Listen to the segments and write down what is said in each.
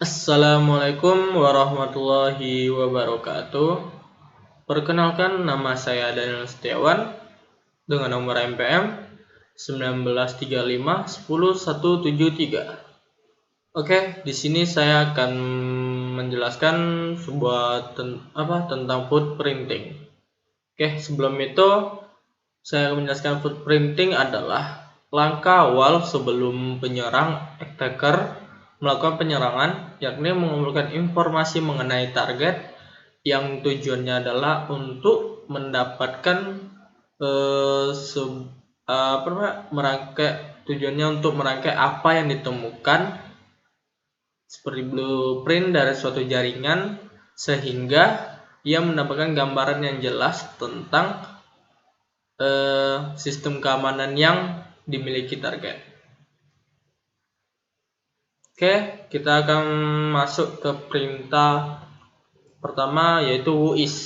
Assalamualaikum warahmatullahi wabarakatuh. Perkenalkan, nama saya Daniel Setiawan dengan nomor MPM 1935 10173. Oke, di sini saya akan menjelaskan tentang footprinting. Oke, sebelum itu saya akan menjelaskan footprinting adalah langkah awal sebelum penyerang attacker melakukan penyerangan, yakni mengumpulkan informasi mengenai target yang tujuannya adalah untuk mendapatkan merangkai apa yang ditemukan seperti blueprint dari suatu jaringan, sehingga ia mendapatkan gambaran yang jelas tentang sistem keamanan yang dimiliki target. Oke, kita akan masuk ke perintah pertama, yaitu WHOIS.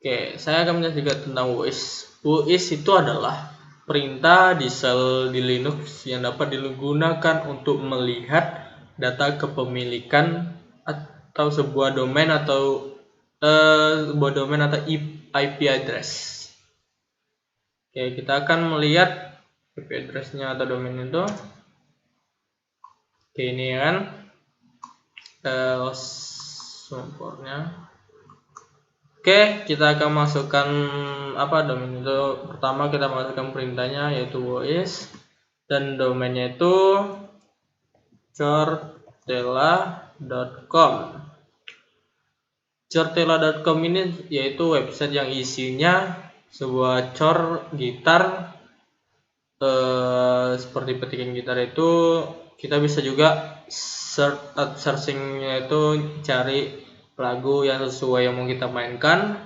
Oke, saya akan menjelaskan tentang WHOIS. WHOIS itu adalah perintah di shell di Linux yang dapat digunakan untuk melihat data kepemilikan atau sebuah domain atau IP address. Oke, kita akan melihat IP address-nya atau domain itu. Oke, ini kan sumbernya. Oke, kita akan masukkan domain itu. Pertama kita masukkan perintahnya, yaitu WHOIS, dan domainnya itu cortella.com. cortella.com ini yaitu website yang isinya sebuah gitar, seperti petikan gitar itu. Kita bisa juga searchingnya itu cari lagu yang sesuai yang mau kita mainkan.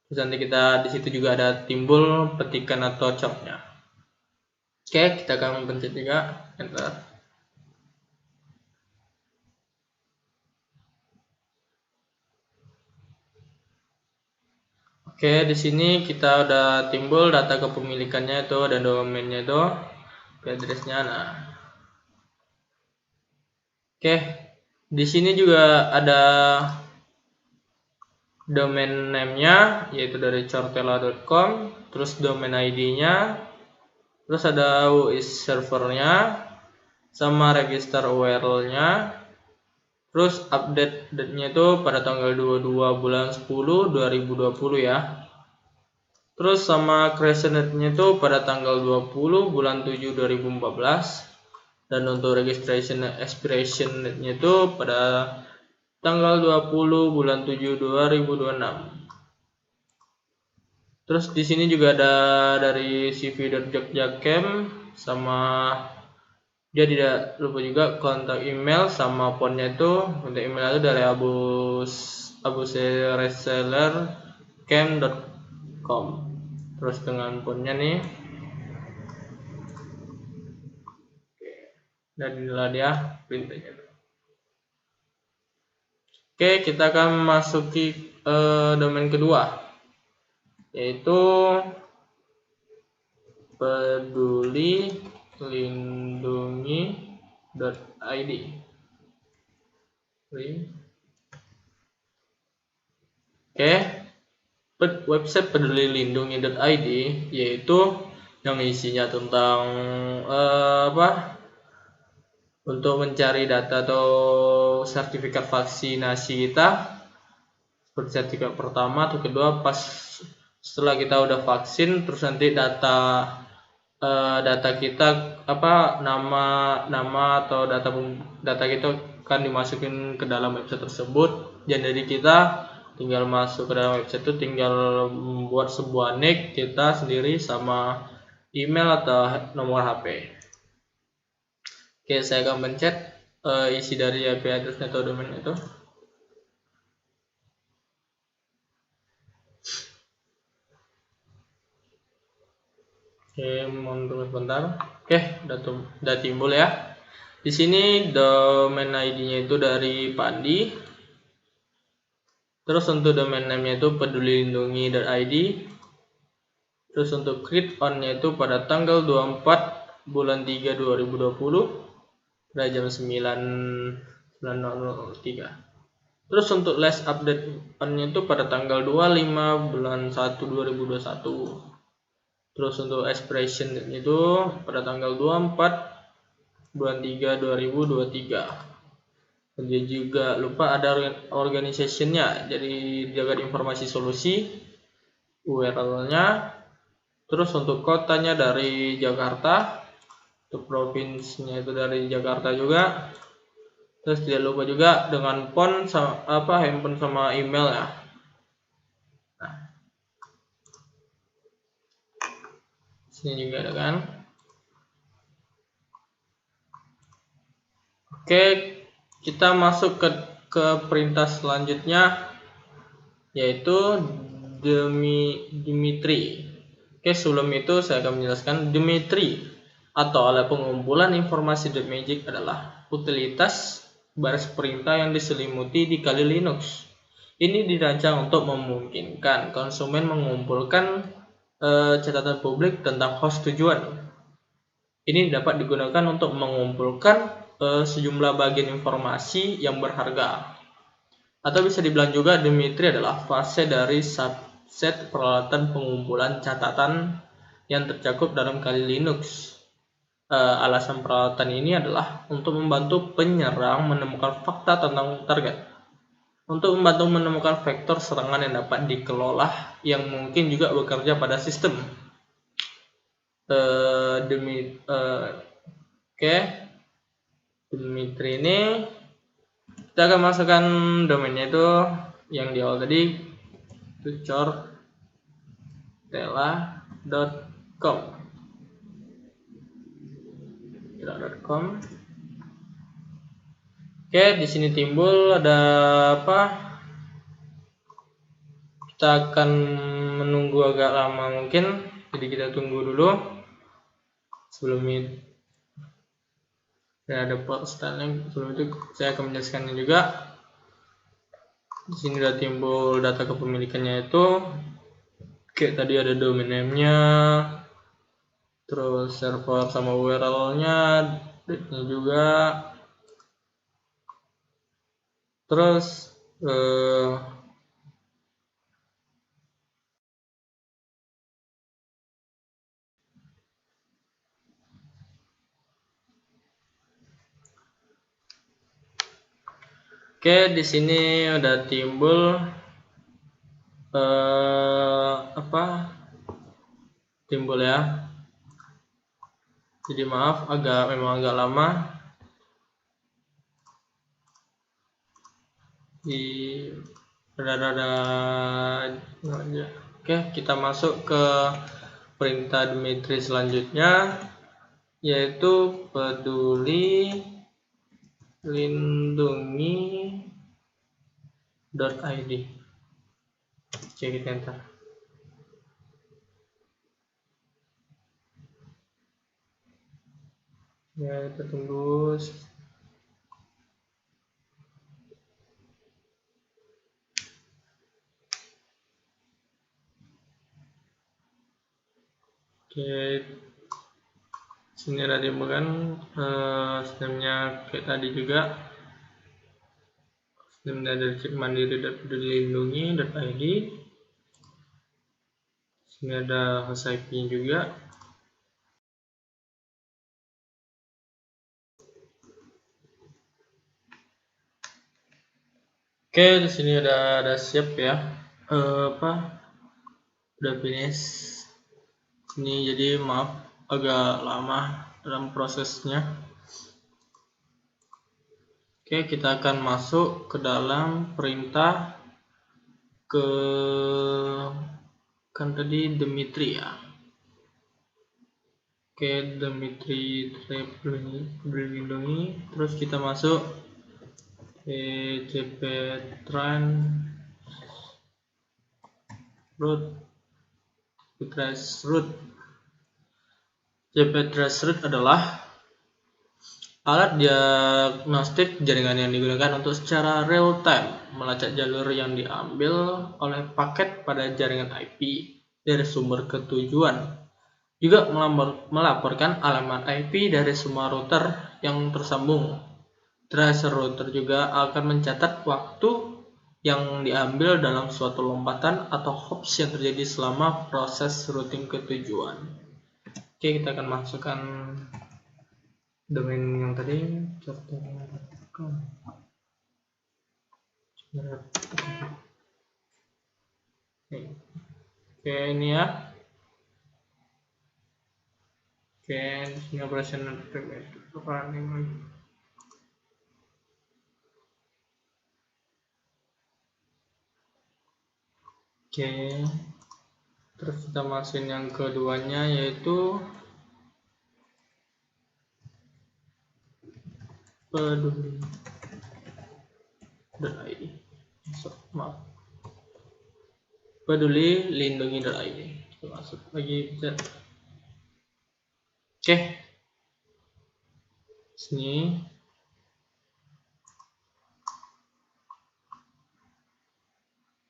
Terus nanti kita di situ juga ada timbul petikan atau chordnya. Oke, kita akan pencet juga enter. Oke, di sini kita udah timbul data kepemilikannya itu, dan domainnya itu, addressnya. Nah, oke, di sini juga ada domain name-nya, yaitu dari cortella.com, terus domain ID-nya, terus ada WHOIS servernya, sama register URL-nya, terus update date-nya itu pada tanggal 22 bulan 10 2020 ya. Terus sama creation date-nya itu pada tanggal 20 bulan 7 2014. Dan untuk registration expiration date-nya itu pada tanggal 20 bulan 7 2026. Terus di sini juga ada dari cv.jogja.camp, sama dia tidak lupa juga kontak email sama phone-nya itu. Kontak email itu dari abuseresellercamp.com. Terus dengan phone-nya nih. Dan inilah dia perintahnya. Oke, kita akan masuki domain kedua, yaitu pedulilindungi.id. Oke, website pedulilindungi.id yaitu yang isinya tentang untuk mencari data atau sertifikat vaksinasi kita, seperti sertifikat pertama atau kedua. Pas setelah kita udah vaksin, terus nanti data kita nama atau data kita akan dimasukin ke dalam website tersebut. Jadi kita tinggal masuk ke dalam website itu, tinggal membuat sebuah nick kita sendiri sama email atau nomor HP. Oke, saya akan pencet isi dari IP address atau domain itu. Oke, mohon tunggu sebentar. Oke, udah timbul ya. Di sini domain ID-nya itu dari Pandi. Terus untuk domain name-nya itu pedulilindungi.id. Terus untuk create on-nya itu pada tanggal 24 bulan 3 2020. pada jam 9.03. Terus untuk last update-nya itu pada tanggal 25 bulan 1 2021. Terus untuk expiration itu pada tanggal 24 bulan 3 2023. Dia juga lupa ada organization-nya, jadi jaga informasi solusi, URL-nya. Terus untuk kotanya dari Jakarta, untuk provinsinya itu dari Jakarta juga. Terus tidak lupa juga dengan phone sama handphone sama email ya. Nah, sini juga ada kan. Oke, kita masuk ke perintah selanjutnya, yaitu Dimitri. Oke, sebelum itu saya akan menjelaskan Dimitri atau alat pengumpulan informasi The Magic adalah utilitas baris perintah yang diselimuti di Kali Linux. Ini dirancang untuk memungkinkan konsumen mengumpulkan catatan publik tentang host tujuan. Ini dapat digunakan untuk mengumpulkan sejumlah bagian informasi yang berharga. Atau bisa dibilang juga Dimitri adalah fase dari subset peralatan pengumpulan catatan yang tercakup dalam Kali Linux. Alasan peralatan ini adalah untuk membantu penyerang menemukan fakta tentang target, untuk membantu menemukan vektor serangan yang dapat dikelola yang mungkin juga bekerja pada sistem. Dimitri ini kita akan masukkan domainnya itu yang di awal tadi, itu cortella.com. Oke, di sini timbul ada apa? Kita akan menunggu agak lama mungkin, jadi kita tunggu dulu. Sebelum itu ada postingan, sebelum itu saya akan menjelaskannya juga. Di sini sudah timbul data kepemilikannya itu. Oke, tadi ada domain name-nya, terus server sama URL-nya, date-nya juga. Terus oke, di sini udah timbul timbul ya. Jadi maaf, memang agak lama. Oke, kita masuk ke perintah Dimitri selanjutnya, yaitu peduli lindungi.id. Oke, kita enter. Ya, kita tunggu. Oke, sini ada timbulkan sistemnya kayak tadi juga. Sistemnya dari cek mandiri.pedulilindungi.id. Sini ada host IP juga. Oke, di sini ada siap ya. Udah finish. Ini jadi maaf agak lama dalam prosesnya. Oke, kita akan masuk ke dalam perintah kan tadi Dimitri ya. Oke, Dimitri lindungi. Terus kita masuk cp traceroute. cp traceroute adalah alat diagnostik jaringan yang digunakan untuk secara real time melacak jalur yang diambil oleh paket pada jaringan IP dari sumber ke tujuan. juga melaporkan alamat IP dari semua router yang tersambung. Tracer router juga akan mencatat waktu yang diambil dalam suatu lompatan atau hops yang terjadi selama proses routing ke tujuan. Oke, kita akan masukkan domain yang tadi, cortela.com. Oke, ini ya. Oke, ini operasional running. Oke, terus kita masukin yang keduanya yaitu peduli.id. Maaf, peduli lindungi.id. Kita masuk lagi bisa. Oke, sini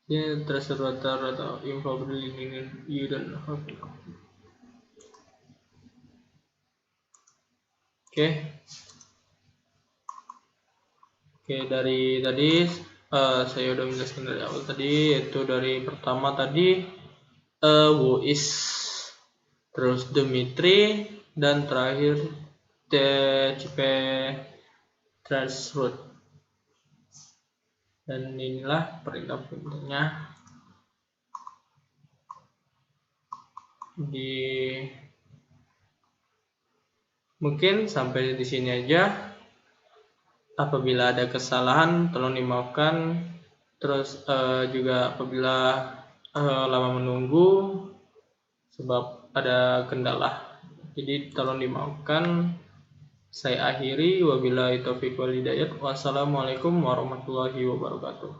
ini tracer router atau info peduli you don't have. Oke, dari tadi saya udah menjelaskan dari awal tadi, yaitu dari pertama tadi who is, terus Dimitri, dan terakhir TCP traceroute. Dan inilah perintah-perintahnya. Mungkin sampai di sini aja. Apabila ada kesalahan tolong dimaafkan. Terus juga apabila lama menunggu sebab ada kendala, jadi tolong dimaafkan. Saya akhiri, wabillahi taufiq wal hidayah. Wassalamualaikum warahmatullahi wabarakatuh.